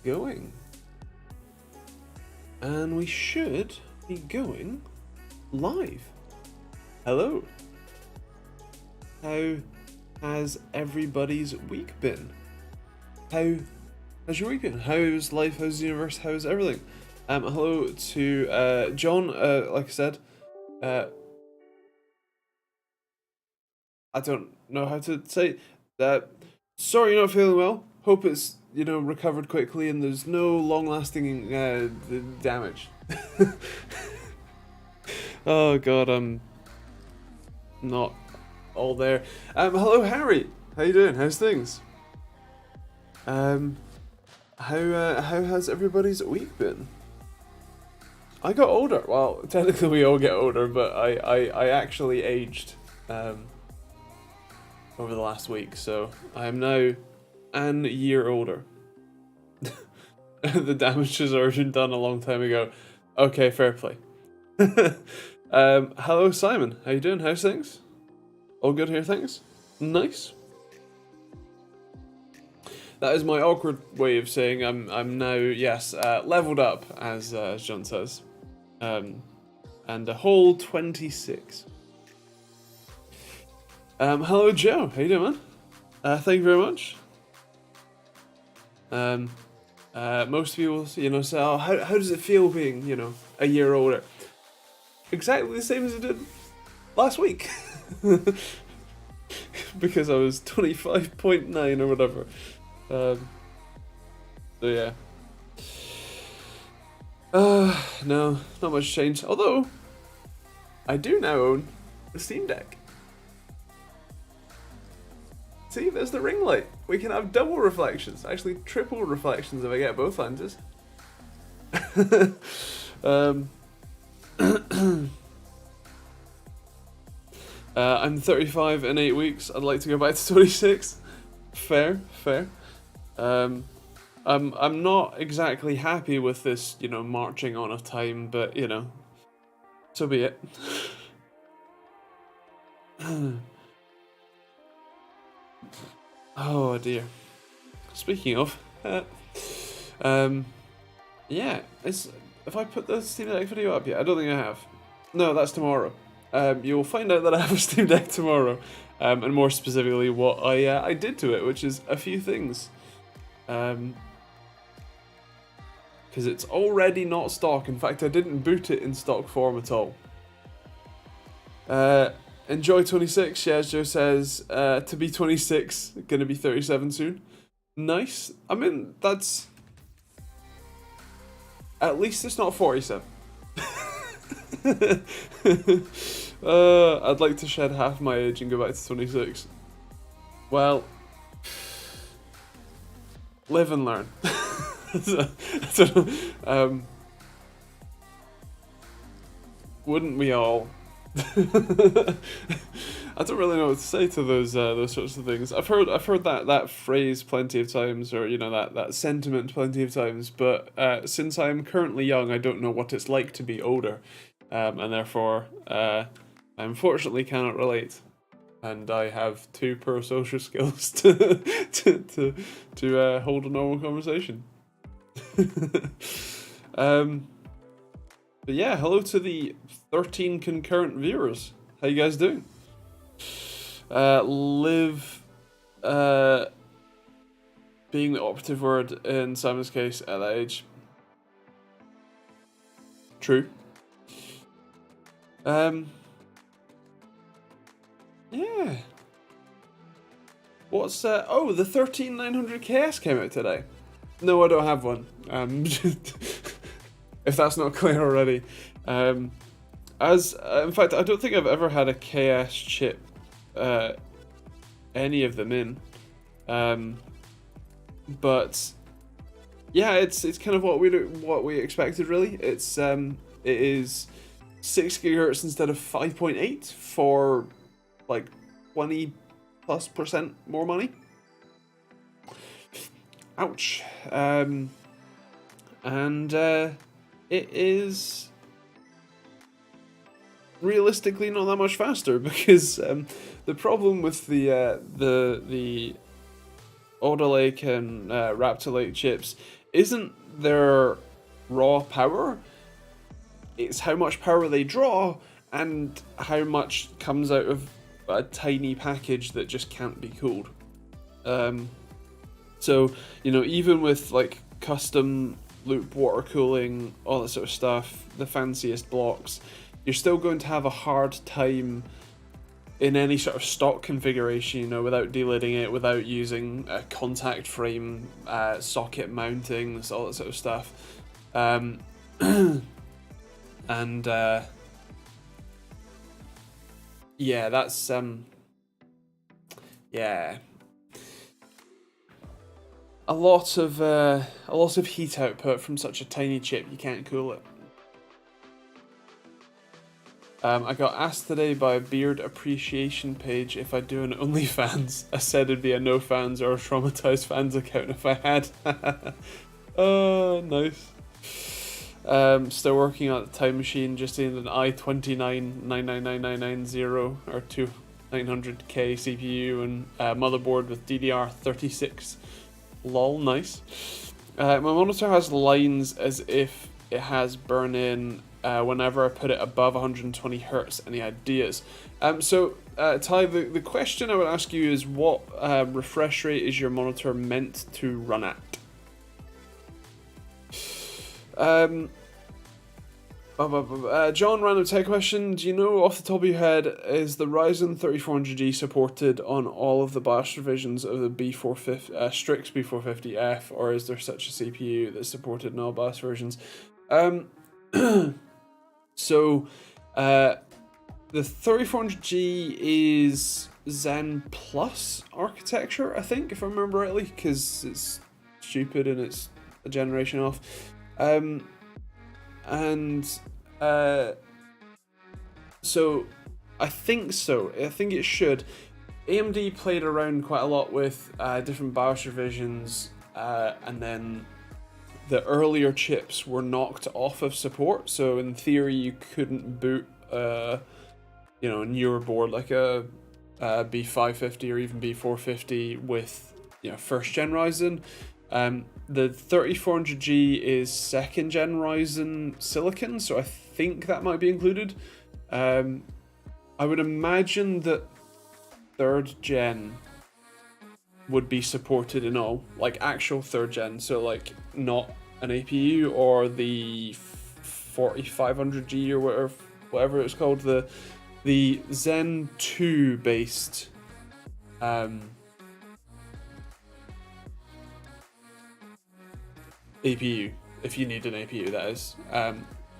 going. And we should be going live. Hello. How has everybody's week been? How's your week been? How's life? How's the universe? How's everything? Hello to John. Like I said, I don't know how to say that. Sorry you're not feeling well. Hope it's, recovered quickly and there's no long-lasting damage. Oh god, I'm not all there. Hello Harry. How you doing? How's things? How has everybody's week been? I got older. Well, technically we all get older, but I actually aged over the last week, so I am now an year older. The damage was already done a long time ago. Okay, fair play. Hello Simon, how you doing? How's things? All good here, thanks? Nice. That is my awkward way of saying I'm now, yes, leveled up, as John says. And a whole 26. Hello Joe, how you doing, man? Thank you very much. Most people, say, oh, how does it feel being, a year older? Exactly the same as it did last week. Because I was 25.9 or whatever. So yeah. No, not much change. Although, I do now own a Steam Deck. See, there's the ring light. We can have double reflections. Actually, triple reflections if I get both lenses. I'm 35 in 8 weeks. I'd like to go back to 26. Fair. I'm not exactly happy with this, marching on of time, but so be it. Oh dear. Speaking of, yeah, if I put the Steam Deck video up yet? I don't think I have. No, that's tomorrow. You'll find out that I have a Steam Deck tomorrow, and more specifically what I did to it, which is a few things. Because it's already not stock. In fact, I didn't boot it in stock form at all. Enjoy 26, yeah, as Joe says. To be 26, gonna be 37 soon. Nice. I mean, that's... At least it's not 47. I'd like to shed half my age and go back to 26. Well, live and learn. Wouldn't we all? I don't really know what to say to those sorts of things. I've heard that phrase plenty of times, or that sentiment plenty of times. But since I'm currently young, I don't know what it's like to be older, and therefore I unfortunately cannot relate. And I have too poor social skills to hold a normal conversation. But yeah, hello to the 13 concurrent viewers. How you guys doing? Live being the operative word in Simon's case at that age. True. Yeah. What's oh, the 13900KS came out today. No, I don't have one. If that's not clear already. In fact, I don't think I've ever had a KS chip, any of them in. But yeah, it's kind of what we expected really. It is 6 GHz instead of 5.8 for like 20+% more money. Ouch. And it is realistically not that much faster because the problem with the Alder Lake and Raptor Lake chips isn't their raw power, it's how much power they draw and how much comes out of a tiny package that just can't be cooled. So, you know, even with like custom loop water cooling, all that sort of stuff, the fanciest blocks, you're still going to have a hard time in any sort of stock configuration, you know, without delidding it, without using a contact frame, socket mountings, all that sort of stuff. And yeah, that's yeah, a lot of heat output from such a tiny chip. You can't cool it. I got asked today by a beard appreciation page if I'd do an OnlyFans. I said it'd be a no fans or a traumatized fans account if I had. Oh, nice. Still working on the time machine, just in an i29-999990 or 2900K CPU and motherboard with DDR36. Lol, nice. My monitor has lines as if it has burn-in whenever I put it above 120 Hz. Any ideas? So, Ty, the question I would ask you is what refresh rate is your monitor meant to run at? John, random tech question. Do you know off the top of your head, is the Ryzen 3400G supported on all of the BIOS revisions of the B450, Strix B450F, or is there such a CPU that's supported in all BIOS versions? So, the 3400G is Zen Plus architecture, I think, if I remember rightly, because it's stupid and it's a generation off. So I think so. I think it should. AMD played around quite a lot with different BIOS revisions, and then the earlier chips were knocked off of support. So in theory, you couldn't boot, a newer board like a B550 or even B450 with, first gen Ryzen. The 3400G is second gen Ryzen Silicon, so I think that might be included. I would imagine that third gen would be supported in all, like actual third gen, so like not an APU or the 4500G or whatever it's called, the Zen 2 based APU, if you need an APU, that is,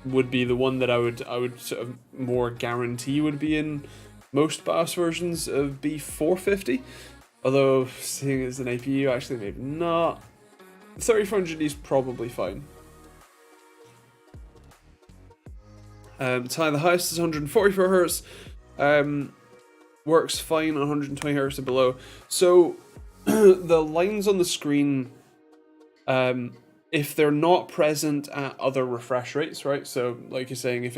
would be the one that I would sort of more guarantee would be in most BIOS versions of B450. Although seeing it as an APU, actually maybe not. 3400 is probably fine. Ty, the highest is 144 Hz. Works fine on 120 Hz and below. So the lines on the screen, if they're not present at other refresh rates, right? So like you're saying, if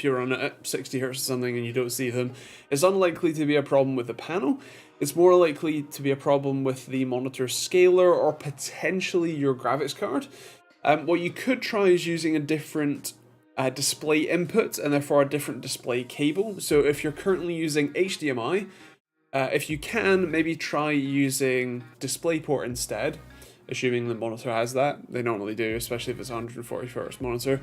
you're on it at 60 Hz or something and you don't see them, it's unlikely to be a problem with the panel. It's more likely to be a problem with the monitor scaler or potentially your graphics card. What you could try is using a different display input and therefore a different display cable. So if you're currently using HDMI, if you can, maybe try using DisplayPort instead, assuming the monitor has that. They normally do, especially if it's a 140 Hz monitor.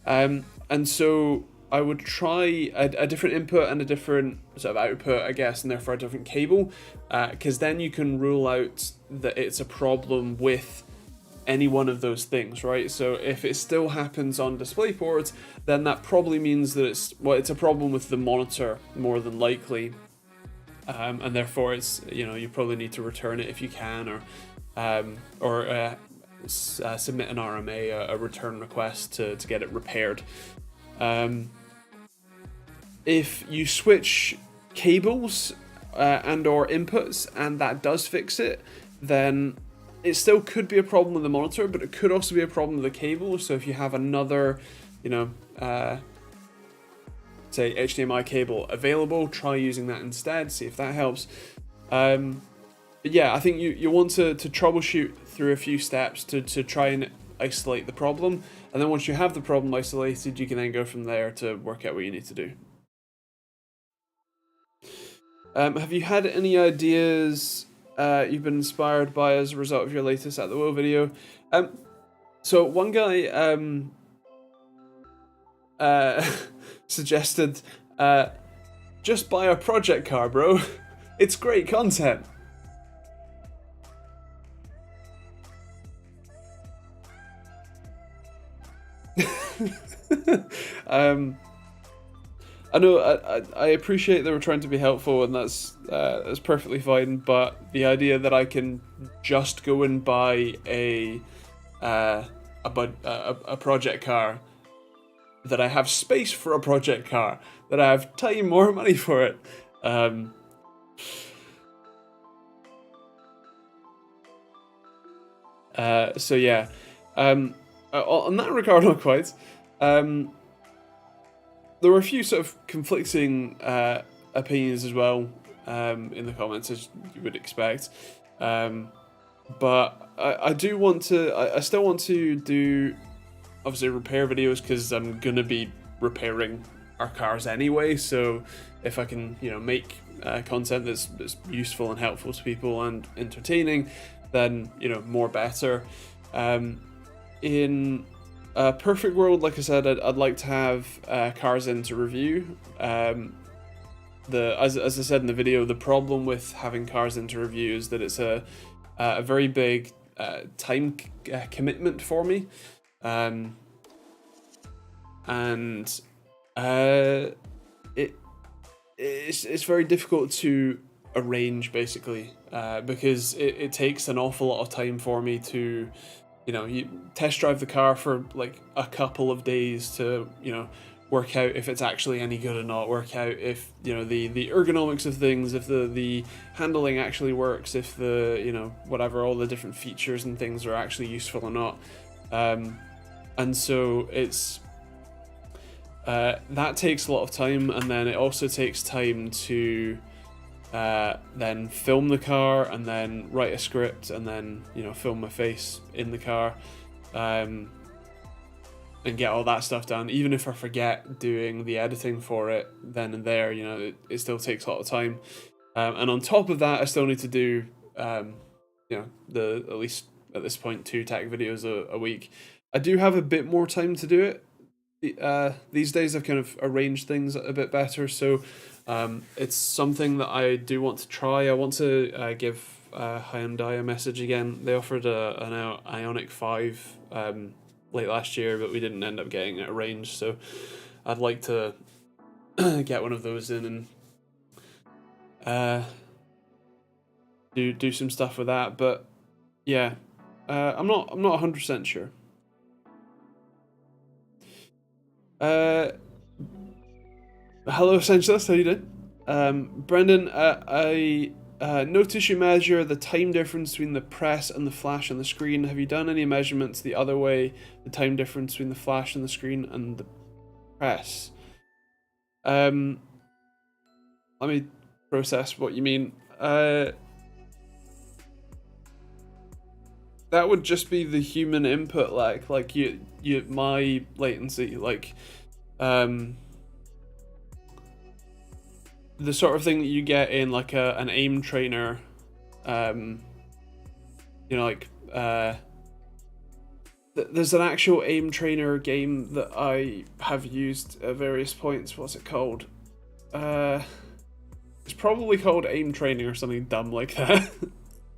And so I would try a different input and a different sort of output, I guess, and therefore a different cable, because then you can rule out that it's a problem with any one of those things, right? So if it still happens on DisplayPort, then that probably means that it's a problem with the monitor more than likely, and therefore it's, you probably need to return it if you can, or submit an RMA, a return request to get it repaired. If you switch cables and or inputs and that does fix it, then it still could be a problem with the monitor, but it could also be a problem with the cable. So if you have another, say HDMI cable available, try using that instead, see if that helps. yeah, I think you want to troubleshoot through a few steps to try and isolate the problem, and then once you have the problem isolated, you can then go from there to work out what you need to do. Have you had any ideas you've been inspired by as a result of your latest At The Wheel video? So one guy suggested, just buy a project car, bro. It's great content. I know I appreciate they were trying to be helpful, and that's perfectly fine. But the idea that I can just go and buy a project car, that I have space for a project car, that I have time or money for it. So yeah, on that regard, not quite. There were a few sort of conflicting opinions as well in the comments, as you would expect. But I do want to. I still want to do, obviously, repair videos, because I'm gonna be repairing our cars anyway. So if I can, make content that's useful and helpful to people and entertaining, then more better. In a perfect world, like I said, I'd like to have cars in to review. As I said in the video, the problem with having cars in to review is that it's a very big time commitment for me, and it's very difficult to arrange, basically, because it takes an awful lot of time for me to you test drive the car for like a couple of days to work out if it's actually any good or not, work out if the ergonomics of things, if the handling actually works, if the whatever, all the different features and things are actually useful or not. And so it's that takes a lot of time, and then it also takes time to then film the car, and then write a script, and then film my face in the car, and get all that stuff done. Even if I forget doing the editing for it then and there, it still takes a lot of time. And on top of that, I still need to do at least at this point 2 tech videos a week. I do have a bit more time to do it. These days I've kind of arranged things a bit better, so it's something that I do want to try. I want to give Hyundai a message again. They offered an Ioniq 5 late last year, but we didn't end up getting it arranged, so I'd like to get one of those in and do some stuff with that. But yeah, I'm not 100% sure. Hello, Essentialist, how you doing? Brendan, I notice you measure the time difference between the press and the flash on the screen. Have you done any measurements the other way, the time difference between the flash on the screen and the press? Let me process what you mean. That would just be the human input lag, like my latency, like the sort of thing that you get in like an aim trainer, there's an actual aim trainer game that I have used at various points. What's it called? It's probably called Aim Training or something dumb like that.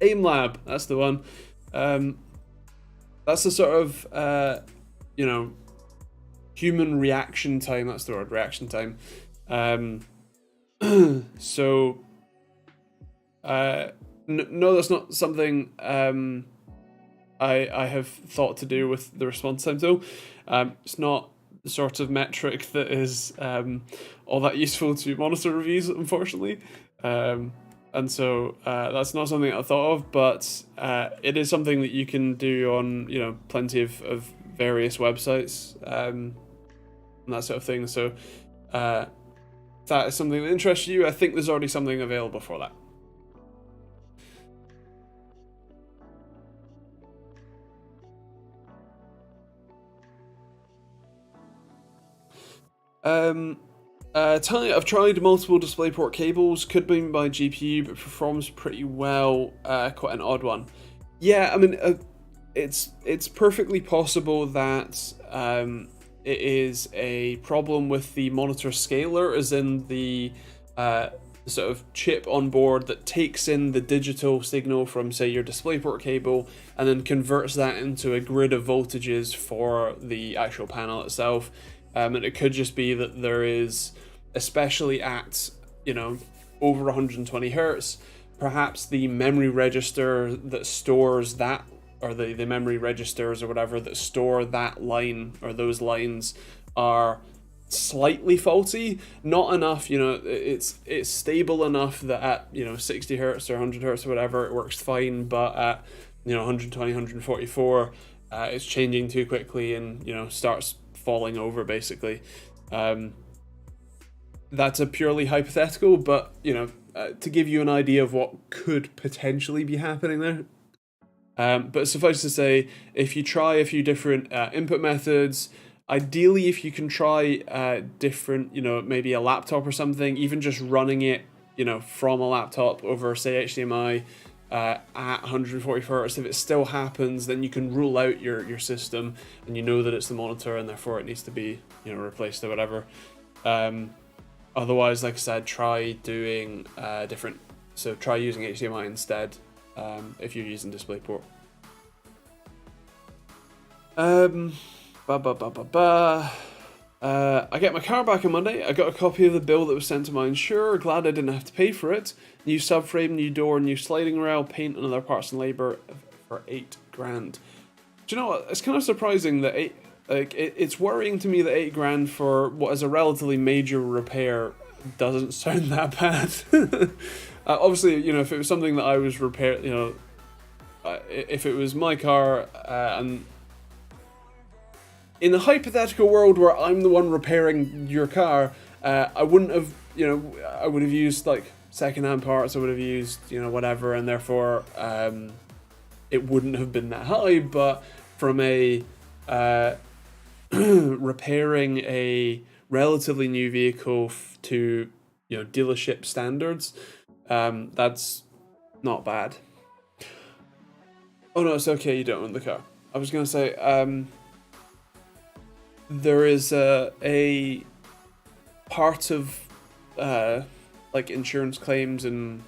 Aim Lab, that's the one. That's the sort of human reaction time. That's the word, reaction time. So no, that's not something I have thought to do with the response time tool. It's not the sort of metric that is all that useful to monitor reviews, unfortunately. And so that's not something I thought of, but it is something that you can do on plenty of various websites and that sort of thing. So if that is something that interests you, I think there's already something available for that. I've tried multiple DisplayPort cables, could be my GPU, but performs pretty well. Quite an odd one. Yeah, I mean, it's perfectly possible that it is a problem with the monitor scaler, as in the sort of chip on board that takes in the digital signal from, say, your DisplayPort cable and then converts that into a grid of voltages for the actual panel itself. And it could just be that there is, especially at, over 120 hertz, perhaps the memory register that stores that, or the memory registers or whatever that store that line or those lines are slightly faulty. Not enough, it's stable enough that at 60 hertz or 100 hertz or whatever it works fine, but at 120, 144 it's changing too quickly and starts falling over basically. That's a purely hypothetical, but to give you an idea of what could potentially be happening there. But suffice to say, if you try a few different input methods, ideally if you can try different, maybe a laptop or something, even just running it, from a laptop over, say, HDMI at 140 hertz, if it still happens, then you can rule out your system and you know that it's the monitor and therefore it needs to be, replaced or whatever. Otherwise, like I said, try doing different, so try using HDMI instead. If you're using DisplayPort. I get my car back on Monday. I got a copy of the bill that was sent to my insurer. Glad I didn't have to pay for it. New subframe, new door, new sliding rail, paint, and other parts and labour for $8,000. Do you know what? It's kind of surprising that it's worrying to me that $8,000 for what is a relatively major repair doesn't sound that bad. Obviously, if it was something that I was if it was my car, and in a hypothetical world where I'm the one repairing your car, I wouldn't have, I would have used like secondhand parts, I would have used, whatever, and therefore it wouldn't have been that high. But from a repairing a relatively new vehicle to dealership standards, that's not bad. Oh no, it's okay, you don't own the car. I was gonna say, there is a part of like insurance claims and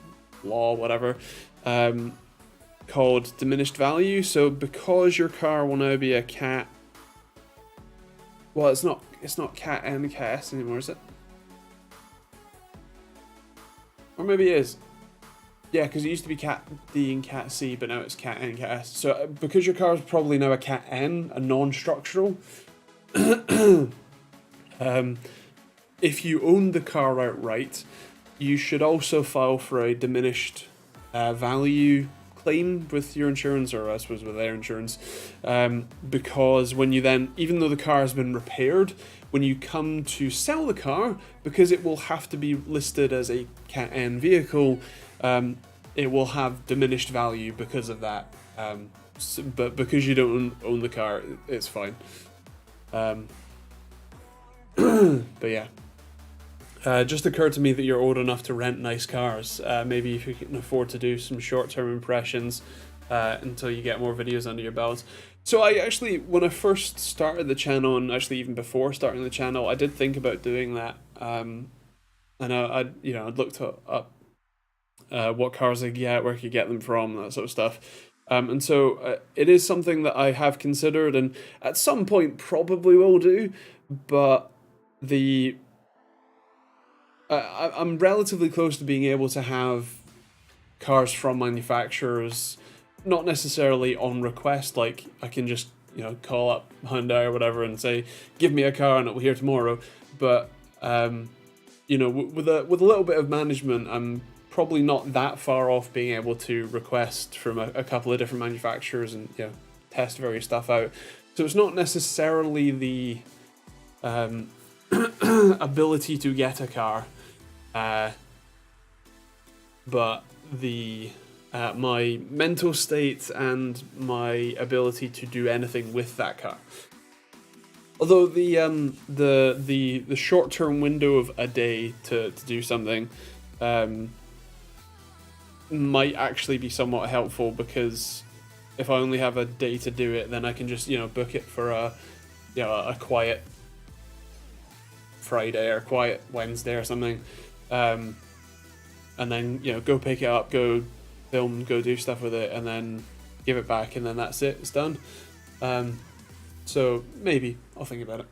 law, whatever, called diminished value. So because your car will now be a Cat, well, it's not Cat N, Cat S anymore, is it? Or maybe it is. Yeah, because it used to be Cat D and Cat C, but now it's Cat N, Cat S. So because your car is probably now a Cat N, a non-structural, if you own the car outright, you should also file for a diminished value claim with your insurance, or I suppose with their insurance, because when you then, even though the car has been repaired, when you come to sell the car, because it will have to be listed as a Cat N vehicle, it will have diminished value because of that. But because you don't own the car, it's fine. But yeah. Just occurred to me that you're old enough to rent nice cars. Maybe if you can afford to do some short-term impressions until you get more videos under your belt. So I actually, when I first started the channel, and actually even before starting the channel, I did think about doing that. And I'd looked up what cars I could get, where I could get them from, that sort of stuff. And so it is something that I have considered, and at some point probably will do. But I'm relatively close to being able to have cars from manufacturers, not necessarily on request, like I can just call up Hyundai or whatever and say, give me a car and it will be here tomorrow. But with a little bit of management, I'm probably not that far off being able to request from a couple of different manufacturers and test various stuff out. So it's not necessarily the ability to get a car, but the my mental state and my ability to do anything with that car. Although the short term window of a day to do something might actually be somewhat helpful, because if I only have a day to do it, then I can just book it for a quiet Friday or quiet Wednesday or something, and then go pick it up, go film, go do stuff with it, and then give it back, and then that's it, it's done. So maybe I'll think about it.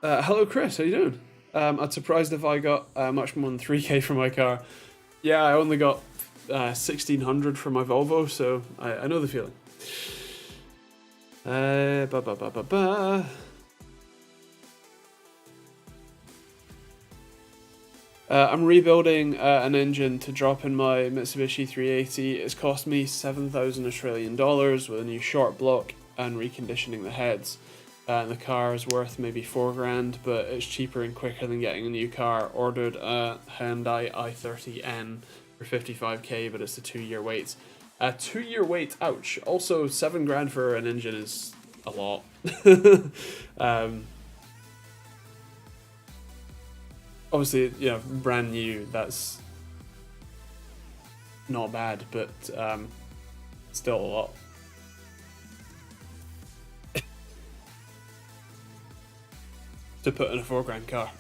Hello Chris, how you doing? I'm surprised if I got much more than 3k for my car. Yeah, I only got 1600 for my Volvo, so I know the feeling. I'm rebuilding an engine to drop in my Mitsubishi 380. It's cost me 7,000 Australian dollars with a new short block and reconditioning the heads. The car is worth maybe 4 grand, but it's cheaper and quicker than getting a new car. Ordered a Hyundai i30N for 55k, but it's a 2-year wait. 2-year wait, ouch. Also, 7 grand for an engine is a lot. Obviously, brand new, that's not bad, but still a lot. To put in a 4 grand car.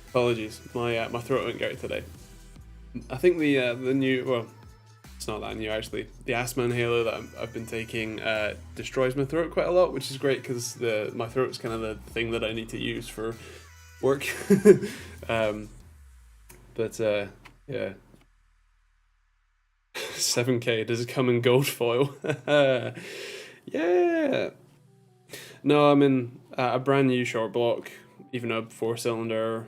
Apologies, my throat went great today. I think the new, well, it's not that new actually. The asthma inhaler that I've been taking destroys my throat quite a lot, which is great because my throat's kind of the thing that I need to use for work. But yeah. 7k, does it come in gold foil? Yeah. No, I'm in a brand new short block, even a 4-cylinder.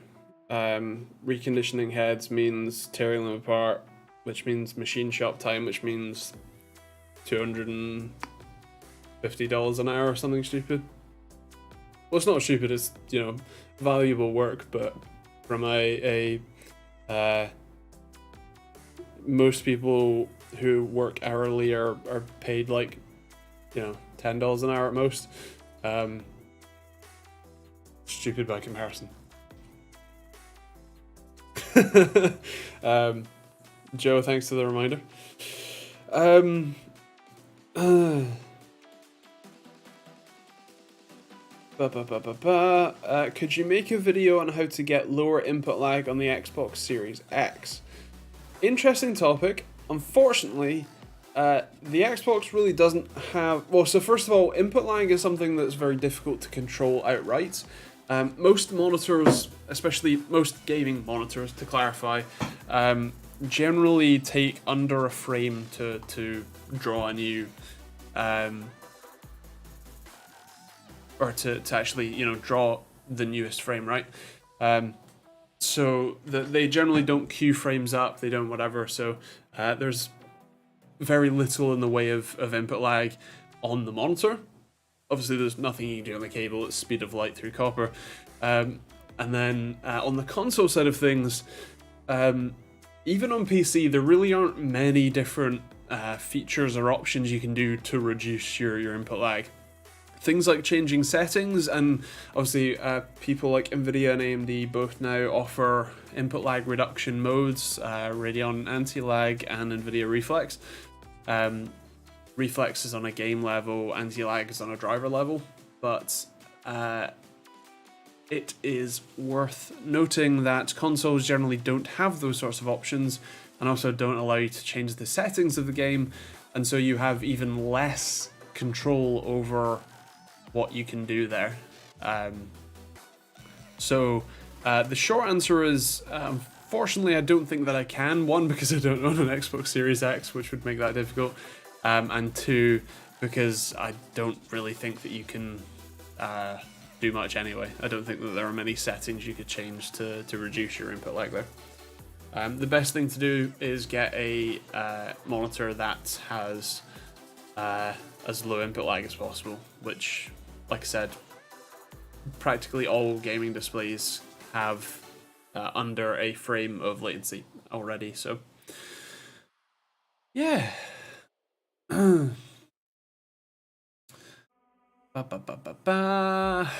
Reconditioning heads means tearing them apart, which means machine shop time, which means $250 an hour or something stupid. Well, it's not stupid, it's valuable work, but from most people who work hourly are paid like $10 an hour at most. Stupid by comparison. Joe, thanks for the reminder. Could you make a video on how to get lower input lag on the Xbox Series X? Interesting topic. Unfortunately, the Xbox really doesn't have... Well, so first of all, input lag is something that's very difficult to control outright. Most monitors, especially most gaming monitors, to clarify, generally take under a frame to draw a new... or to actually, draw the newest frame, right? So they generally don't queue frames up, they don't whatever, so there's very little in the way of input lag on the monitor. Obviously there's nothing you can do on the cable, it's speed of light through copper. And then on the console side of things, even on PC, there really aren't many different features or options you can do to reduce your input lag. Things like changing settings, and obviously people like Nvidia and AMD both now offer input lag reduction modes, Radeon anti-lag and Nvidia Reflex. Reflex is on a game level, anti-lag is on a driver level, but it is worth noting that consoles generally don't have those sorts of options, and also don't allow you to change the settings of the game, and so you have even less control over what you can do there. So the short answer is, unfortunately, I don't think that I can. One, because I don't own an Xbox Series X, which would make that difficult. And two, because I don't really think that you can do much anyway. I don't think that there are many settings you could change to reduce your input lag there. The best thing to do is get a monitor that has as low input lag as possible, which, like I said, practically all gaming displays have under a frame of latency already. So yeah. Ba, ba, ba, ba, ba.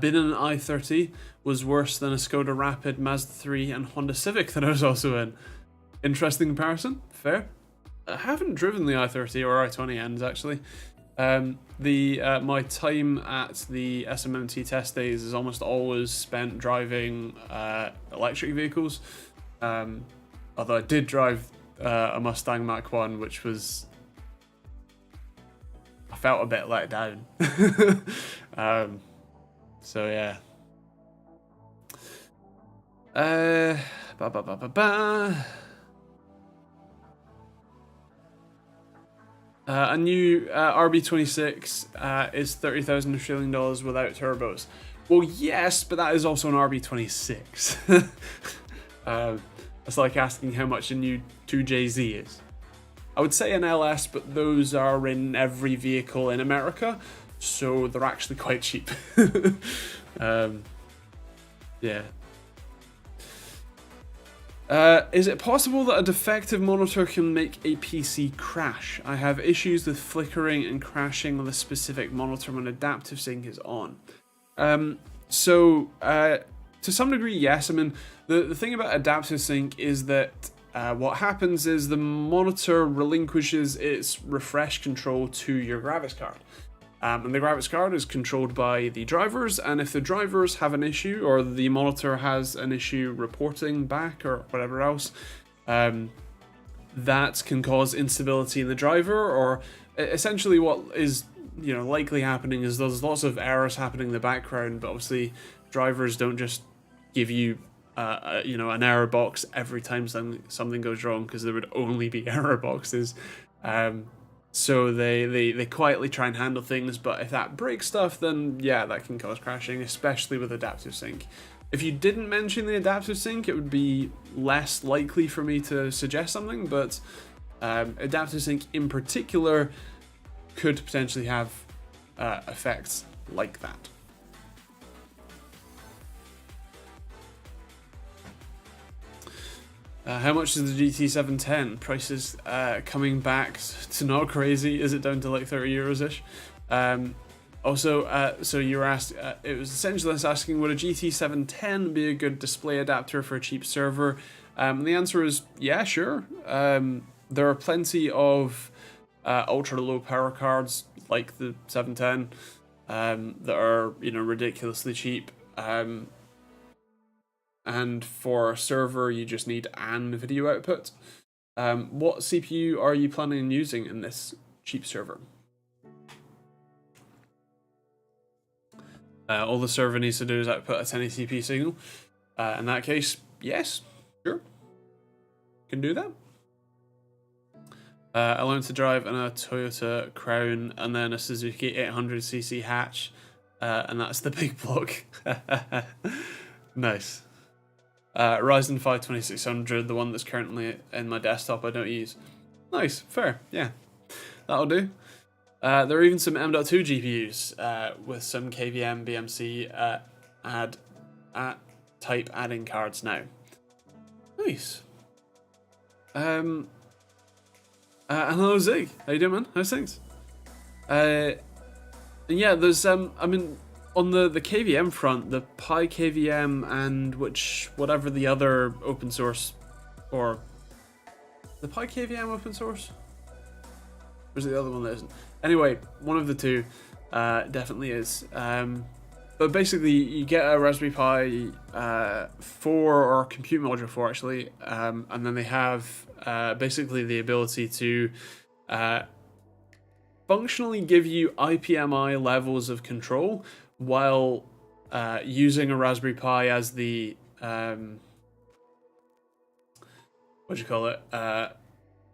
Being in an i30 was worse than a Skoda Rapid, Mazda 3, and Honda Civic that I was also in. Interesting comparison, fair. I haven't driven the i30 or i20Ns actually. My time at the SMMT test days is almost always spent driving electric vehicles. Although I did drive a Mustang Mach-1, which was... I felt a bit let down. So yeah. Ba ba ba ba ba. A new RB26 is $30,000 Australian dollars without turbos. Well, yes, but that is also an RB26. It's like asking how much a new 2JZ is. I would say an LS, but those are in every vehicle in America, so they're actually quite cheap. Yeah. Is it possible that a defective monitor can make a PC crash? I have issues with flickering and crashing on the specific monitor when adaptive sync is on. To some degree, yes. I mean, the thing about adaptive sync is that what happens is the monitor relinquishes its refresh control to your graphics card. And the graphics card is controlled by the drivers, and if the drivers have an issue or the monitor has an issue reporting back or whatever else, that can cause instability in the driver, or essentially what is likely happening is there's lots of errors happening in the background, but obviously drivers don't just give you an error box every time something goes wrong, because there would only be error boxes. So they quietly try and handle things, but if that breaks stuff, then yeah, that can cause crashing, especially with adaptive sync. If you didn't mention the adaptive sync, it would be less likely for me to suggest something, but adaptive sync in particular could potentially have effects like that. How much is the GT710? Prices coming back to not crazy. Is it down to like 30 euros ish? So you were asked, it was essentially asking, would a GT710 be a good display adapter for a cheap server? And the answer is yeah, sure. There are plenty of ultra low power cards like the 710 that are ridiculously cheap. And for a server, you just need an video output. What CPU are you planning on using in this cheap server? All the server needs to do is output a 1080p signal. In that case, yes, sure, can do that. I learned to drive in a Toyota Crown and then a Suzuki 800cc hatch, and that's the big block. Nice. Ryzen 5 2600, the one that's currently in my desktop, I don't use. Nice, fair, yeah, that'll do. There are even some M.2 GPUs with some KVM BMC type adding cards now. Nice. And hello Zig, how you doing, man? How's things? And yeah, there's on the KVM front, the Pi KVM and whatever the other open source, or the Pi KVM open source? Or is it the other one that isn't? Anyway, one of the two definitely is. But basically, you get a Raspberry Pi 4 or Compute Module 4 actually, and then they have basically the ability to functionally give you IPMI levels of control while using a Raspberry Pi as the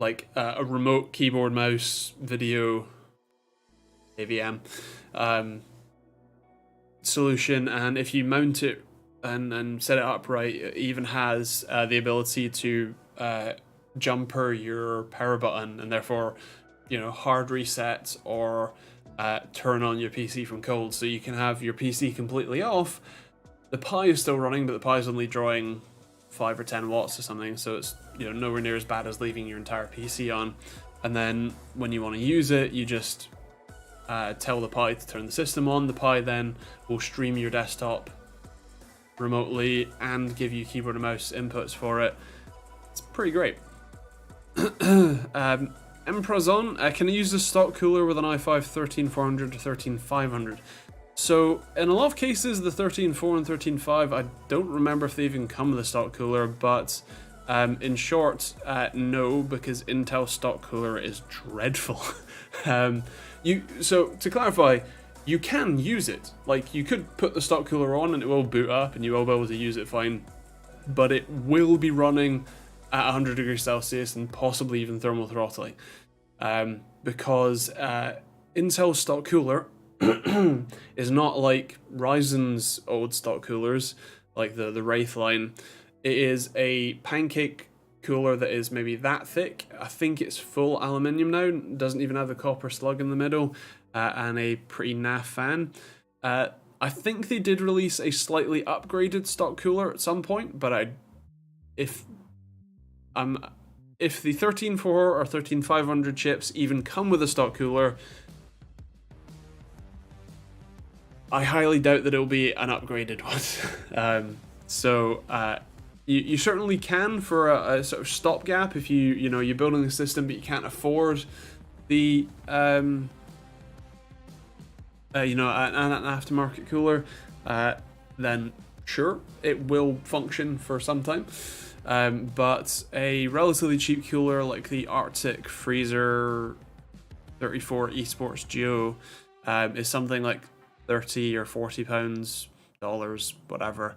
like a remote keyboard mouse video AVM solution. And if you mount it and set it up right, it even has the ability to jumper your power button, and therefore hard reset or turn on your PC from cold. So you can have your PC completely off, the Pi is still running, but the Pi is only drawing 5 or 10 watts or something, so it's, you know, nowhere near as bad as leaving your entire PC on. And then when you want to use it, you just tell the Pi to turn the system on. The Pi then will stream your desktop remotely and give you keyboard and mouse inputs for it. It's pretty great. Emprazon, can I use the stock cooler with an i5 13400 or 13500? So in a lot of cases, the 13.4 and 13.5, I don't remember if they even come with a stock cooler, but in short, no, because Intel stock cooler is dreadful. So to clarify, you can use it. Like, you could put the stock cooler on and it will boot up and you will be able to use it fine, but it will be running at 100 degrees Celsius and possibly even thermal throttling, because Intel stock cooler is not like Ryzen's old stock coolers, like the Wraith line. It is a pancake cooler that is maybe that thick. I think it's full aluminium now, doesn't even have a copper slug in the middle, and a pretty naff fan. I think they did release a slightly upgraded stock cooler at some point, but if the 13.4 or 13.500 chips even come with a stock cooler, I highly doubt that it'll be an upgraded one. You certainly can for a sort of stopgap if you're building a system but you can't afford the an aftermarket cooler, then sure, it will function for some time. But a relatively cheap cooler like the Arctic Freezer 34 Esports Duo is something like 30 or 40 pounds, dollars, whatever,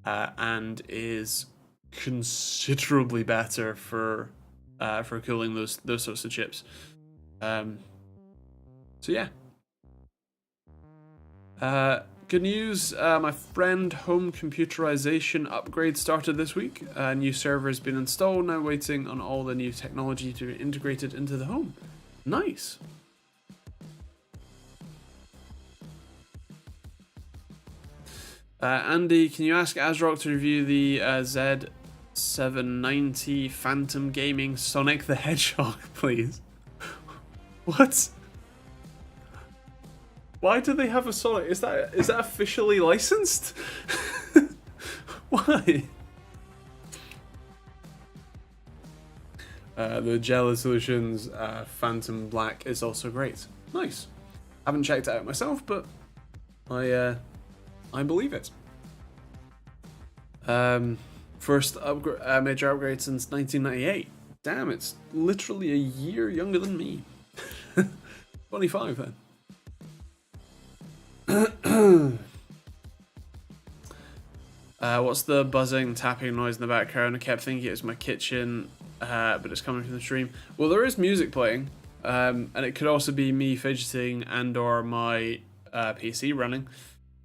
and is considerably better for cooling those sorts of chips. So yeah. Good news, my friend home computerization upgrade started this week. A new server has been installed, now waiting on all the new technology to be integrated into the home. Nice. Andy, can you ask ASRock to review the Z790 Phantom Gaming Sonic the Hedgehog, please? What? Why do they have a Sonic? Is that officially licensed? Why? The Jelly Solutions Phantom Black is also great. Nice. Haven't checked it out myself, but I believe it. First major upgrade since 1998. Damn, it's literally a year younger than me. 25 then. What's the buzzing, tapping noise in the background? I kept thinking it was my kitchen, but it's coming from the stream. Well, there is music playing, and it could also be me fidgeting and or my PC running,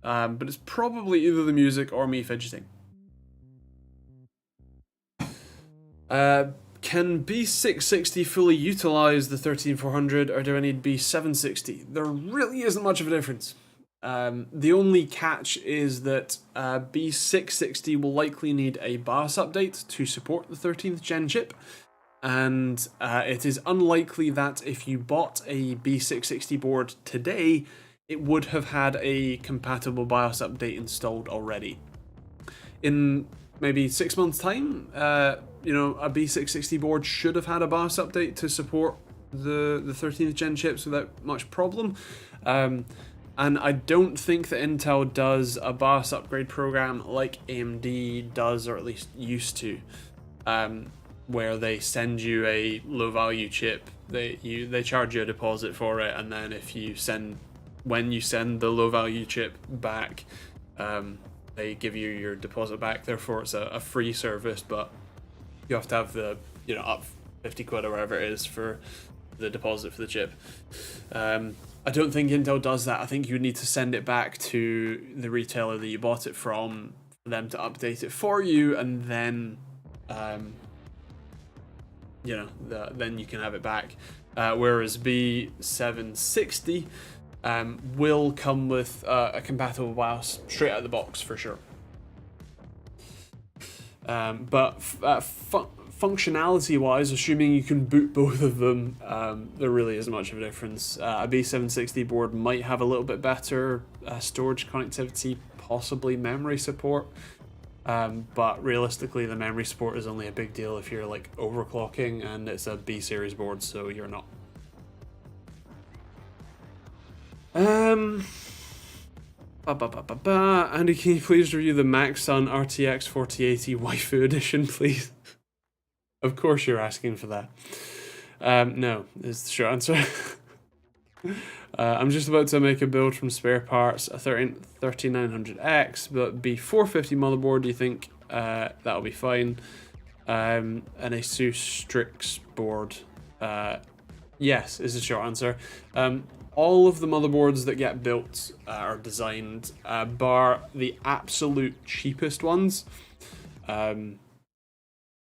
but it's probably either the music or me fidgeting. Can B660 fully utilize the 13400, or do I need B760? There really isn't much of a difference. The only catch is that B660 will likely need a BIOS update to support the 13th gen chip, and it is unlikely that if you bought a B660 board today, it would have had a compatible BIOS update installed already. In maybe 6 months' time, a B660 board should have had a BIOS update to support the 13th gen chips without much problem. And I don't think that Intel does a BIOS upgrade program like AMD does, or at least used to, where they send you a low-value chip. They charge you a deposit for it, and then when you send the low-value chip back, they give you your deposit back. Therefore, it's a free service, but you have to have the up 50 quid or whatever it is for the deposit for the chip. I don't think Intel does that. I think you would need to send it back to the retailer that you bought it from for them to update it for you, and then then you can have it back. Whereas B760 will come with a compatible BIOS straight out of the box for sure. But functionality-wise, assuming you can boot both of them, there really isn't much of a difference. A B760 board might have a little bit better storage connectivity, possibly memory support, but realistically the memory support is only a big deal if you're like overclocking, and it's a B series board, so you're not. Andy, can you please review the Maxon RTX 4080 Waifu Edition, please? Of course you're asking for that. No, is the short answer. I'm just about to make a build from spare parts, a 3900X, but B450 motherboard. Do you think that'll be fine? An Asus Strix board. Yes, is the short answer. All of the motherboards that get built are designed, bar the absolute cheapest ones,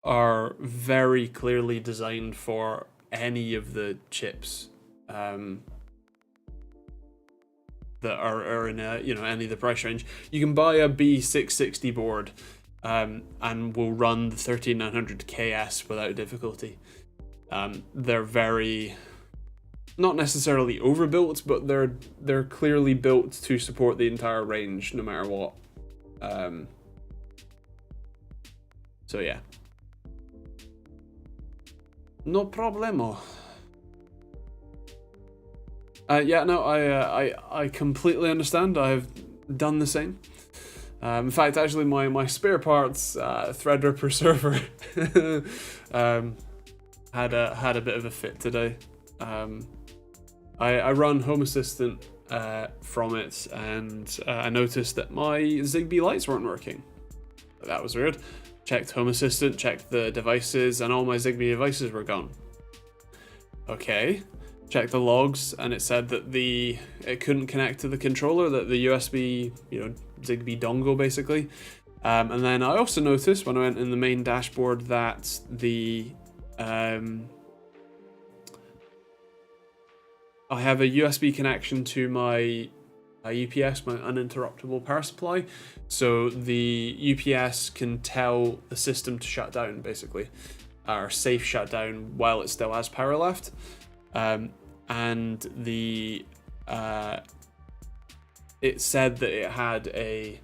are very clearly designed for any of the chips that are in any of the price range. You can buy a B660 board and will run the 13900KS without difficulty. They're very, not necessarily overbuilt, but they're clearly built to support the entire range no matter what. So yeah. No problemo. Yeah, no, I completely understand. I've done the same. In fact, actually, my spare parts Threadripper server had a bit of a fit today. I run Home Assistant from it, and I noticed that my Zigbee lights weren't working. That was weird. Checked Home Assistant, checked the devices, and all my Zigbee devices were gone. Okay. Checked the logs, and it said that it couldn't connect to the controller, that the USB, Zigbee dongle basically. And then I also noticed when I went in the main dashboard that the I have a USB connection to my UPS, my uninterruptible power supply, so the UPS can tell the system to shut down basically, or safe shut down while it still has power left. And it said that it had a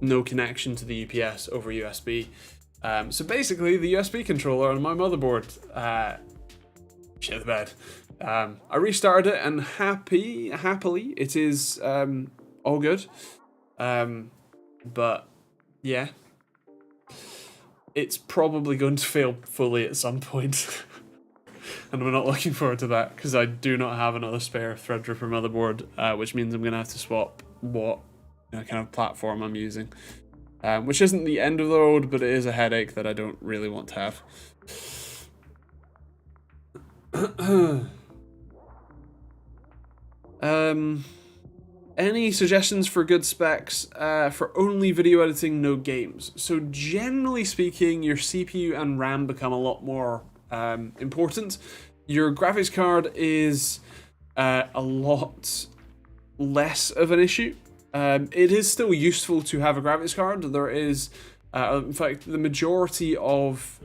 no connection to the UPS over USB. So basically, the USB controller on my motherboard shit the bed. I restarted it, and happily, it is all good. But yeah, it's probably going to fail fully at some point. And we're not looking forward to that, because I do not have another spare Threadripper motherboard, which means I'm going to have to swap what kind of platform I'm using. Which isn't the end of the road, but it is a headache that I don't really want to have. Any suggestions for good specs for only video editing, no games? So generally speaking, your CPU and RAM become a lot more important. Your graphics card is a lot less of an issue. It is still useful to have a graphics card. There is, in fact, the majority of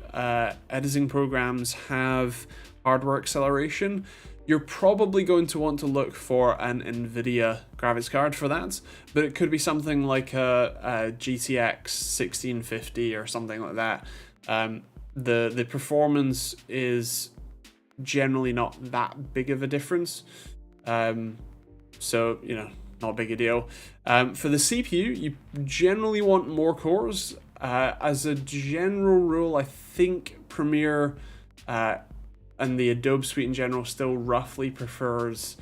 editing programs have hardware acceleration. You're probably going to want to look for an NVIDIA graphics card for that, but it could be something like a GTX 1650 or something like that. The performance is generally not that big of a difference, so not big a deal. For the CPU, you generally want more cores. As a general rule, I think Premiere and the Adobe suite in general still roughly prefers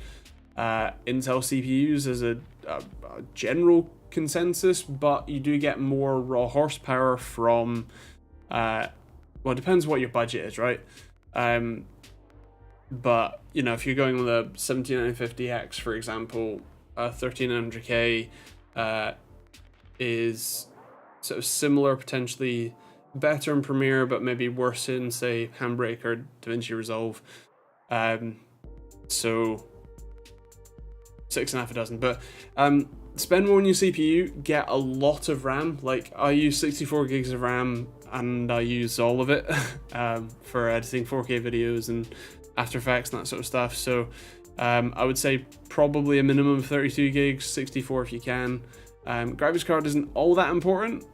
Intel CPUs as a general consensus, but you do get more raw horsepower from, well, it depends what your budget is, right? But, if you're going with a 17950X, for example, 13900K is sort of similar, potentially better in Premiere, but maybe worse in, say, Handbrake or DaVinci Resolve. So 6.5 dozen. But spend more on your CPU, get a lot of RAM. Like, I use 64 gigs of RAM and I use all of it for editing 4K videos and After Effects and that sort of stuff. So I would say probably a minimum of 32 gigs, 64 if you can. Graphics card isn't all that important,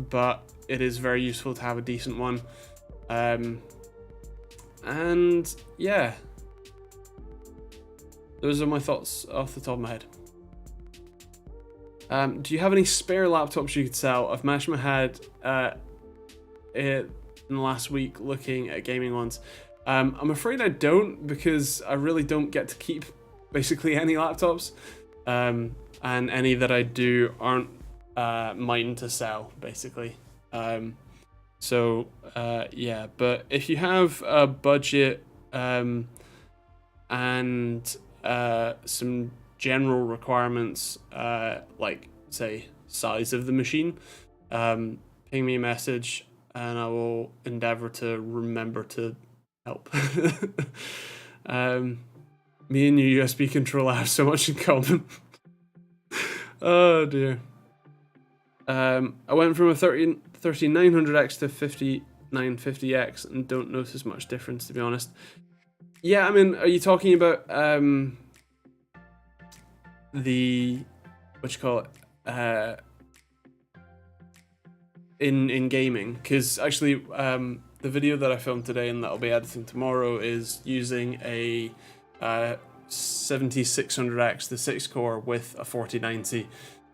but it is very useful to have a decent one. And yeah, those are my thoughts off the top of my head. Do you have any spare laptops you could sell? I've mashed my head in the last week looking at gaming ones. I'm afraid I don't, because I really don't get to keep basically any laptops, and any that I do aren't mine to sell, basically. So yeah, but if you have a budget and some general requirements, like say size of the machine, ping me a message and I will endeavor to remember to help. Me and your USB controller have so much in common. Oh dear. I went from a 13900X to 5950X and don't notice much difference, to be honest. Yeah, I mean, are you talking about the, what you call it, in gaming? Because actually the video that I filmed today and that I'll be editing tomorrow is using a 7600X, the 6-core with a 4090,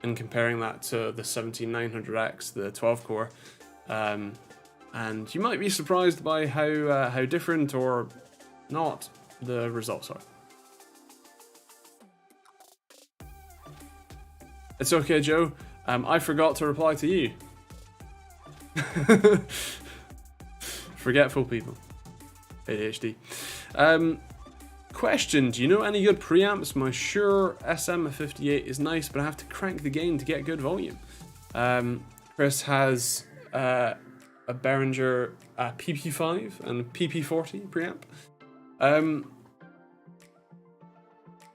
and comparing that to the 17900X, the 12-core. And you might be surprised by how different or not the results are. It's okay, Joe. I forgot to reply to you. Forgetful people. ADHD. Question, do you know any good preamps? My Shure SM58 is nice, but I have to crank the gain to get good volume. Chris has a Behringer PP5 and PP40 preamp. I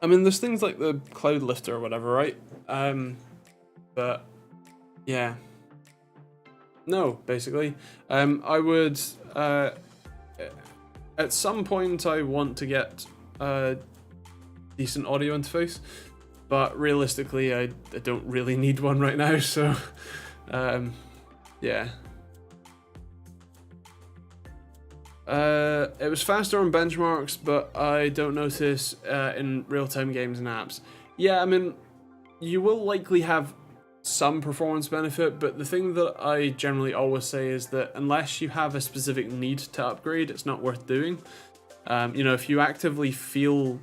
mean, there's things like the Cloud Lifter or whatever, right? But yeah, no, basically. I would at some point I want to get a decent audio interface, but realistically I don't really need one right now, so yeah. It was faster on benchmarks, but I don't notice in real-time games and apps. Yeah, I mean, you will likely have some performance benefit, but the thing that I generally always say is that unless you have a specific need to upgrade, it's not worth doing. You know, if you actively feel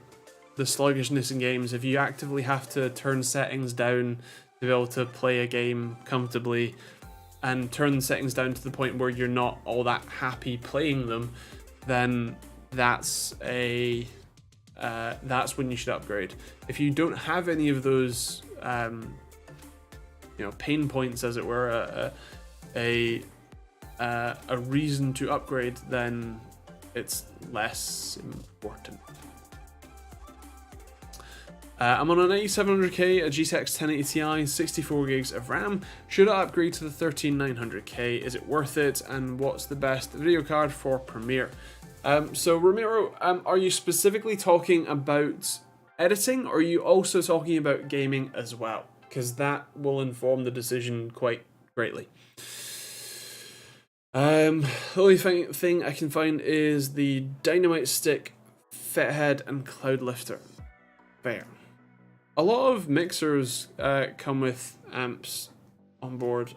the sluggishness in games, if you actively have to turn settings down to be able to play a game comfortably, and turn the settings down to the point where you're not all that happy playing them, then that's when you should upgrade. If you don't have any of those you know, pain points, as it were, a reason to upgrade, then it's less important. I'm on an 8700K, a GTX 1080 Ti, 64 gigs of RAM. Should I upgrade to the 13900K? Is it worth it? And what's the best video card for Premiere? So Ramiro, are you specifically talking about editing, or are you also talking about gaming as well? Because that will inform the decision quite greatly. The only thing I can find is the Dynamite Stick, Fithead, and Cloud Lifter. Fair. A lot of mixers come with amps on board,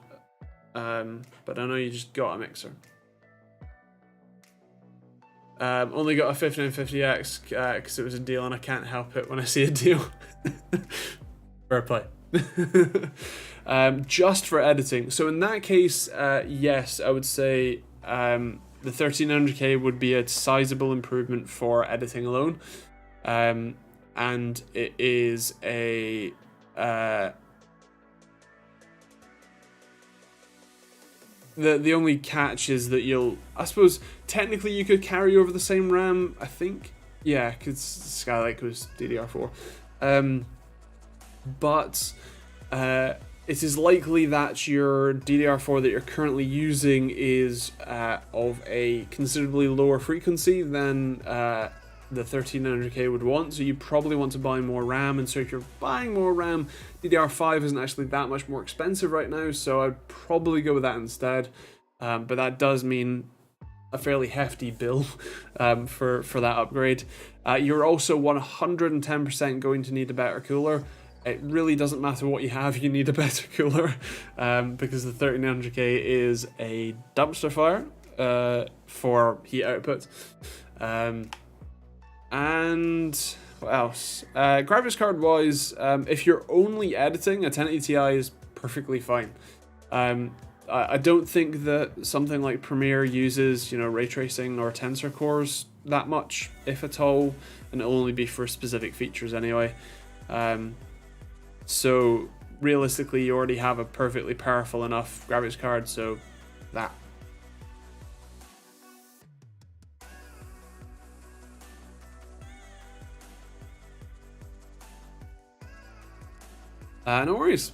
but I know you just got a mixer. Only got a 5950X because it was a deal and I can't help it when I see a deal. Fair play. Just for editing. So in that case, yes, I would say the 13900K would be a sizable improvement for editing alone. And it is a the only catch is that I suppose technically you could carry over the same RAM, I think, Yeah, because Skylake was DDR4. But it is likely that your DDR4 that you're currently using is of a considerably lower frequency than the 1300K would want, so you probably want to buy more RAM. And so if you're buying more RAM, DDR5 isn't actually that much more expensive right now, so I'd probably go with that instead. But that does mean a fairly hefty bill for that upgrade. You're also 110% going to need a better cooler. It really doesn't matter what you have, you need a better cooler, because the 1300K is a dumpster fire for heat output. And what else? Graphics card wise, if you're only editing, a 1080 Ti is perfectly fine. I don't think that something like Premiere uses, ray tracing or tensor cores that much, if at all, and it'll only be for specific features anyway. So realistically, you already have a perfectly powerful enough graphics card, so that. No worries.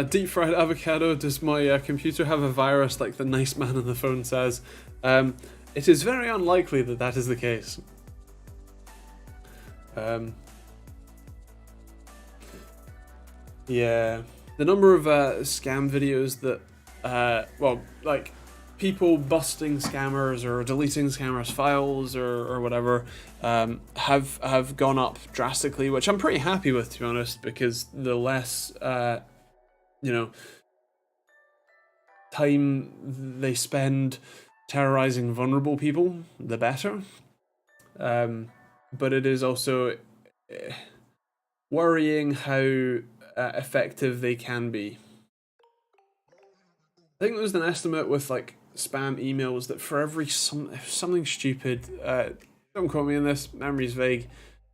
Deep fried avocado, does my computer have a virus like the nice man on the phone says? It is very unlikely that that is the case. Yeah, the number of scam videos that, well, like people busting scammers or deleting scammers' files or whatever, have gone up drastically, which I'm pretty happy with, to be honest, because the less, time they spend terrorizing vulnerable people, the better. But it is also worrying how effective they can be. I think there was an estimate with like spam emails that for every something stupid, don't quote me on this, memory's vague,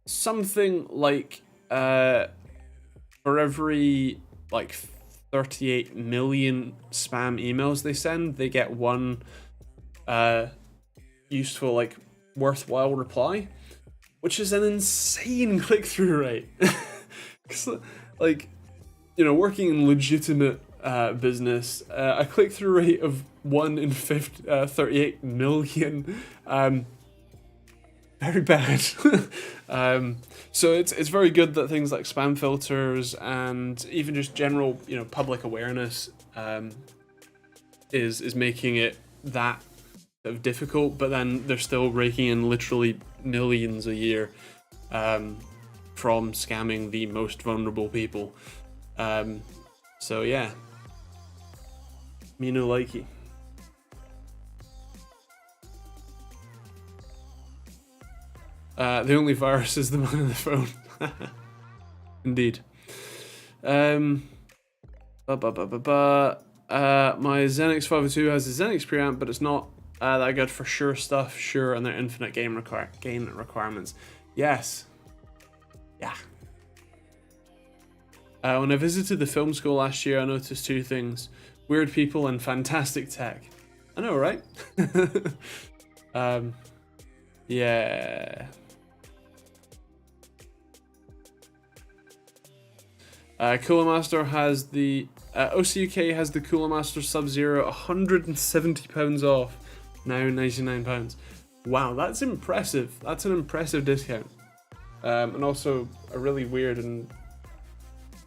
something like for every like 38 million spam emails they send, they get one useful, like worthwhile reply, which is an insane click-through rate. Like, working in legitimate business, a click-through rate of 1 in 38 million, very bad. So it's very good that things like spam filters and even just general public awareness is making it that sort of difficult, but then they're still raking in literally millions a year from scamming the most vulnerable people. So yeah, me no likey. The only virus is the man on the phone. Indeed. My Xenix 502 has a Xenix preamp, but it's not that good for sure stuff. Sure, and their infinite gain requirements. Yes. Yeah. When I visited the film school last year, I noticed two things: weird people and fantastic tech. I know, right? Yeah. Cooler Master has the OCUK has the Cooler Master Sub-Zero, £170 off, now £99. Wow, that's impressive. That's an impressive discount, and also a really weird and,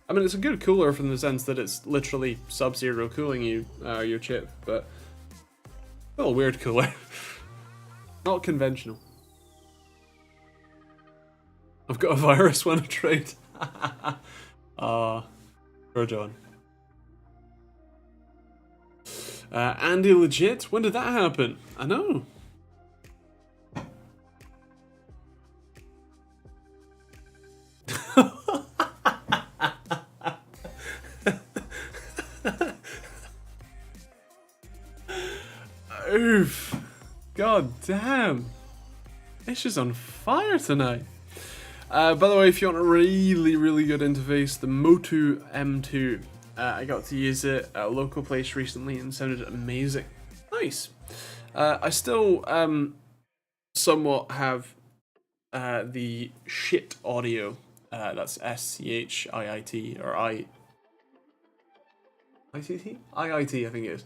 I mean, it's a good cooler from the sense that it's literally Sub-Zero cooling your chip, but a little weird cooler. Not conventional. I've got a virus when I trade. Poor John. Andy legit? When did that happen? I know. Oof. God damn. It's just on fire tonight. By the way, if you want a really, really good interface, the Motu M2. I got to use it at a local place recently and sounded amazing. Nice. I still somewhat have the shit audio. That's SCHIIT or ICT? IIT, I think it is.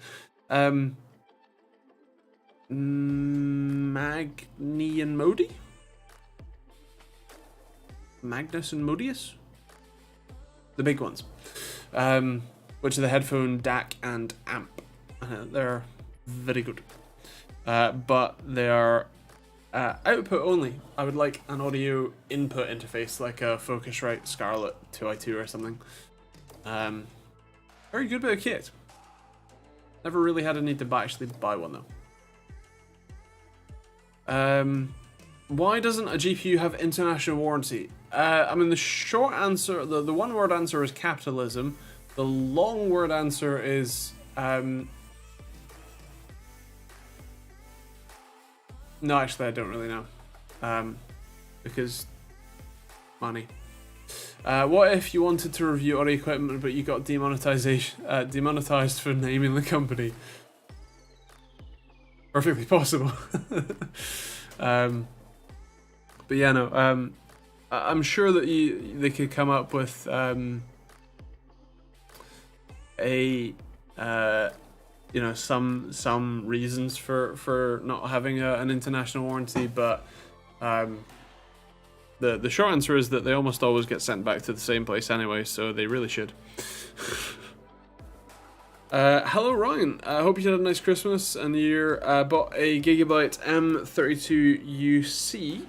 Magni and Modi? Magnus and Modius? The big ones. Which are the headphone, DAC, and amp. They're very good. But they are output only. I would like an audio input interface, like a Focusrite Scarlett 2i2 or something. Very good bit of kit. Never really had a need to actually buy one though. Why doesn't a GPU have international warranty? I mean, the short answer, the one word answer is capitalism. The long word answer is no, actually, I don't really know, because money. What if you wanted to review audio equipment, but you got demonetized for naming the company? Perfectly possible. But yeah, no. I'm sure that they could come up with some reasons for not having an international warranty, but the short answer is that they almost always get sent back to the same place anyway, so they really should. Hello Ryan, I hope you had a nice Christmas and New Year. Bought a Gigabyte M32UC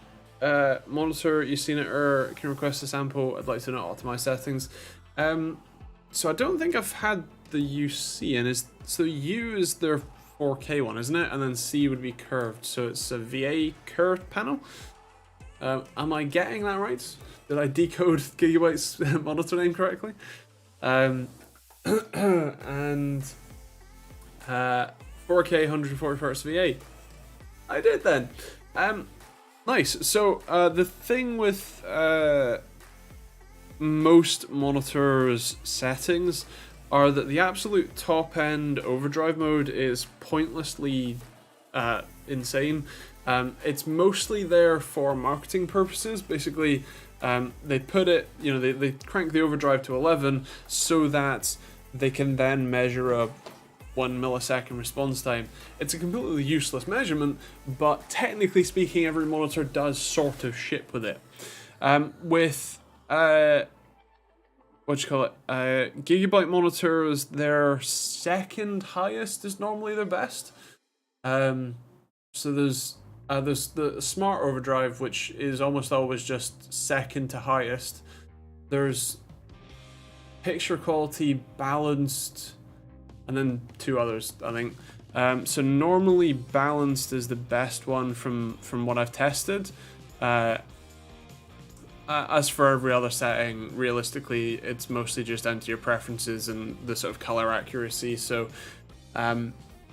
monitor. You've seen it, or can request a sample. I'd like to know optimized settings. So I don't think I've had the UC in. So U is their 4K one, isn't it? And then C would be curved. So it's a VA curved panel. Am I getting that right? Did I decode Gigabyte's monitor name correctly? And 4K 140 Hz VA. I did then. Nice. So the thing with most monitors' settings are that the absolute top end overdrive mode is pointlessly insane. It's mostly there for marketing purposes. Basically, they put it, they crank the overdrive to 11 so that they can then measure a 1 millisecond response time. It's a completely useless measurement, but technically speaking, every monitor does sort of ship with it. With Gigabyte monitors, their second highest is normally their best. So there's the smart overdrive, which is almost always just second to highest. There's picture quality, balanced, and then two others, I think. So normally balanced is the best one from what I've tested. As for every other setting, realistically, it's mostly just down to your preferences and the sort of color accuracy. So,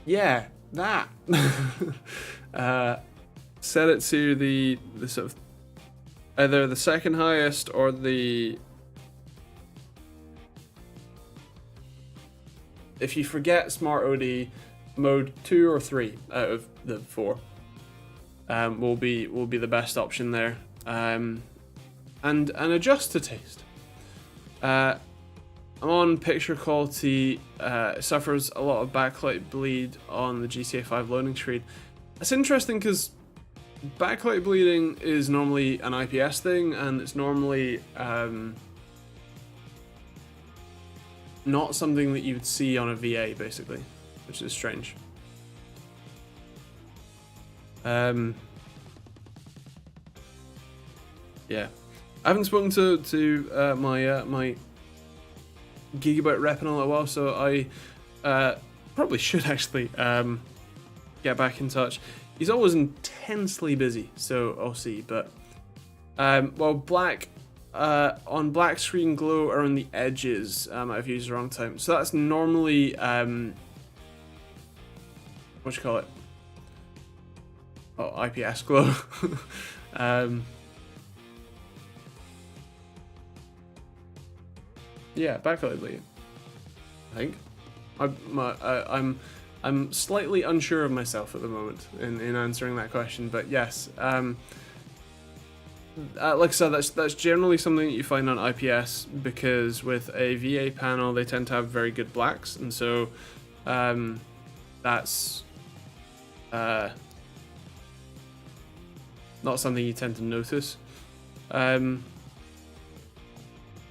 yeah, that. Set it to the sort of either the second highest or the. If you forget Smart OD, mode 2 or 3 out of the 4 will be the best option there. And adjust to taste. I'm on picture quality. It suffers a lot of backlight bleed on the GTA 5 loading screen. It's interesting because backlight bleeding is normally an IPS thing, and it's normally not something that you would see on a VA, basically, which is strange. Yeah. I haven't spoken to my Gigabyte rep in a little while, so I probably should actually get back in touch. He's always intensely busy, so I'll see. But well, black on black screen glow around the edges. I've used the wrong time, so that's normally what you call it? Oh, IPS glow. Yeah, backlight bleeding. I think. I'm slightly unsure of myself at the moment in answering that question, but yes. like I said, that's generally something that you find on IPS, because with a VA panel they tend to have very good blacks, and so that's not something you tend to notice. And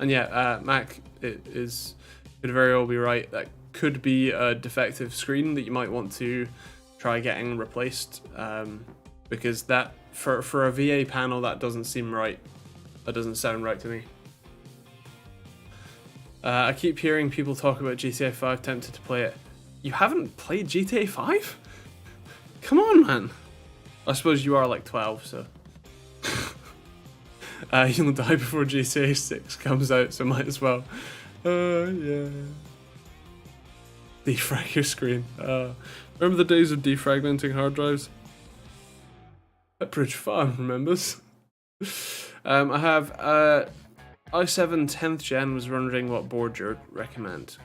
yeah, Mac could very well be right. That could be a defective screen that you might want to try getting replaced, because that for a VA panel, that doesn't seem right. That doesn't sound right to me. I keep hearing people talk about GTA 5, tempted to play it. You haven't played GTA 5? Come on, man. I suppose you are like 12, so. You'll die before GTA 6 comes out, so might as well. Yeah. Defrag your screen. Remember the days of defragmenting hard drives? Pepperidge Farm remembers. I have i7 10th gen, was wondering what board you'd recommend.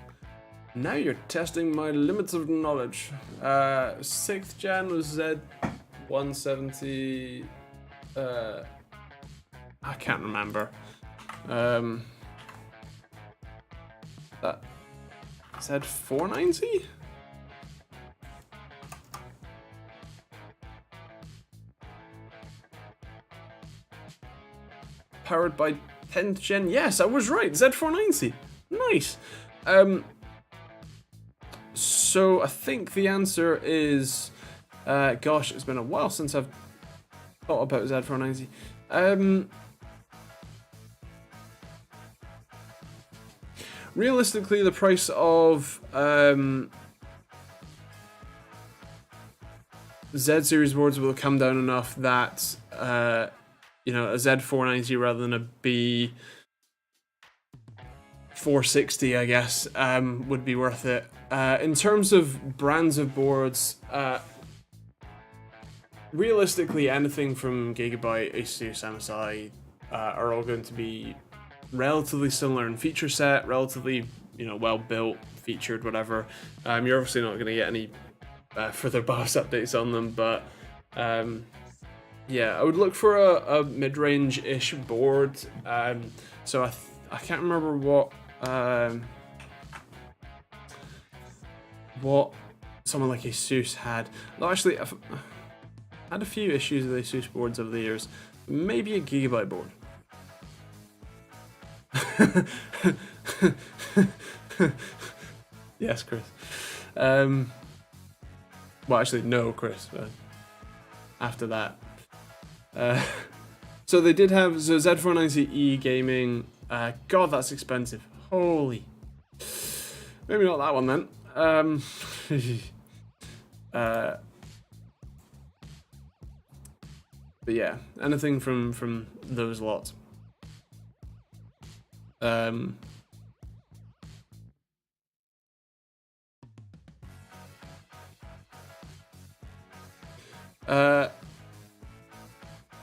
Now you're testing my limits of knowledge. 6th gen was Z170. I can't remember. That Z490? Powered by 10th gen. Yes, I was right. Z490. Nice. So I think the answer is, gosh, it's been a while since I've thought about Z490. Realistically, the price of Z series boards will come down enough that you know, a Z490 rather than a B460, I guess, would be worth it. In terms of brands of boards, realistically, anything from Gigabyte, Asus, MSI are all going to be relatively similar in feature set, relatively, you know, well built, featured, whatever. You're obviously not going to get any further BIOS updates on them, but yeah, I would look for a mid-range-ish board. So I can't remember what someone like Asus had. No, actually, I've had a few issues with Asus boards over the years. Maybe a Gigabyte board. Yes, Chris. Well, actually, no, Chris. After that. So they did have Z490E gaming. God, that's expensive. Holy. Maybe not that one then. But yeah, anything from those lots.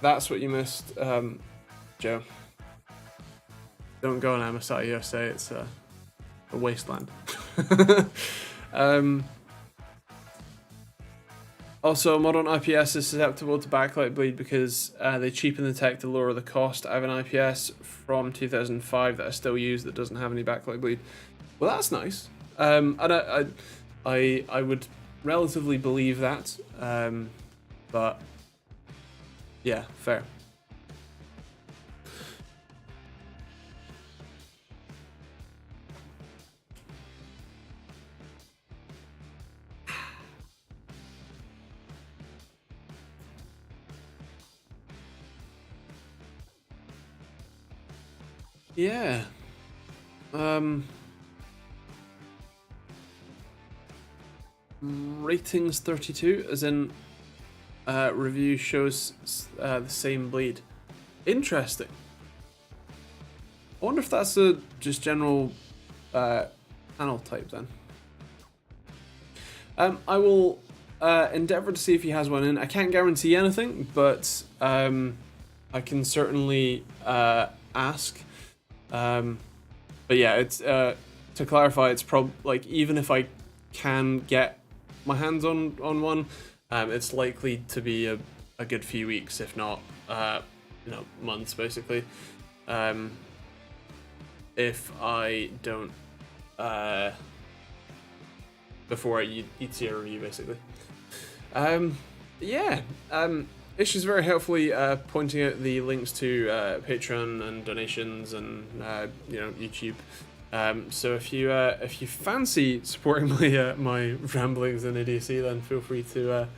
That's what you missed, Joe. Don't go on MSI USA, it's a wasteland. Also, modern IPS is susceptible to backlight bleed because they cheapen the tech to lower the cost. I have an IPS from 2005 that I still use that doesn't have any backlight bleed. Well, that's nice. I would relatively believe that, but yeah, fair. Yeah. Ratings 32, as in review shows the same bleed. Interesting. I wonder if that's a just general panel type then. I will endeavor to see if he has one in. I can't guarantee anything, but I can certainly ask. But yeah, it's to clarify, it's like, even if I can get my hands on one, it's likely to be a good few weeks, if not months basically. If I don't before you'd see a review basically. Yeah. Issues very helpfully pointing out the links to Patreon and donations and YouTube. So if you fancy supporting my ramblings and idiocy, then feel free to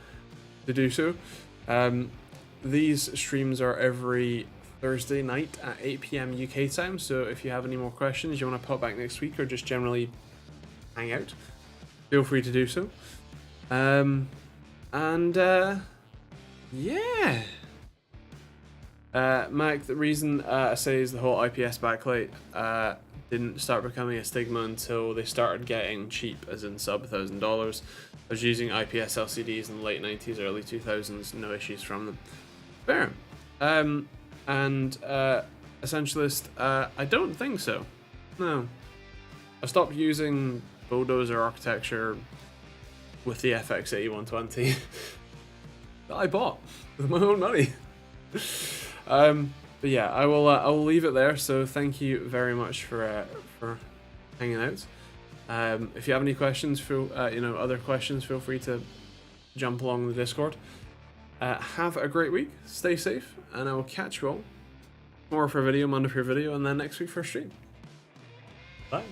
do so. These streams are every Thursday night at 8 PM UK time. So if you have any more questions, you want to pop back next week, or just generally hang out, feel free to do so. Yeah. Mac, the reason I say is the whole IPS backlight didn't start becoming a stigma until they started getting cheap, as in sub $1,000. I was using IPS LCDs in the late 90s, early 2000s, no issues from them. Fair. Essentialist, I don't think so. No. I stopped using Bulldozer architecture with the FX8120 that I bought with my own money. But yeah, I will leave it there. So thank you very much for hanging out. If you have any questions, other questions, feel free to jump along the Discord. Have a great week. Stay safe, and I will catch you all tomorrow for a video, Monday for a video, and then next week for a stream. Bye.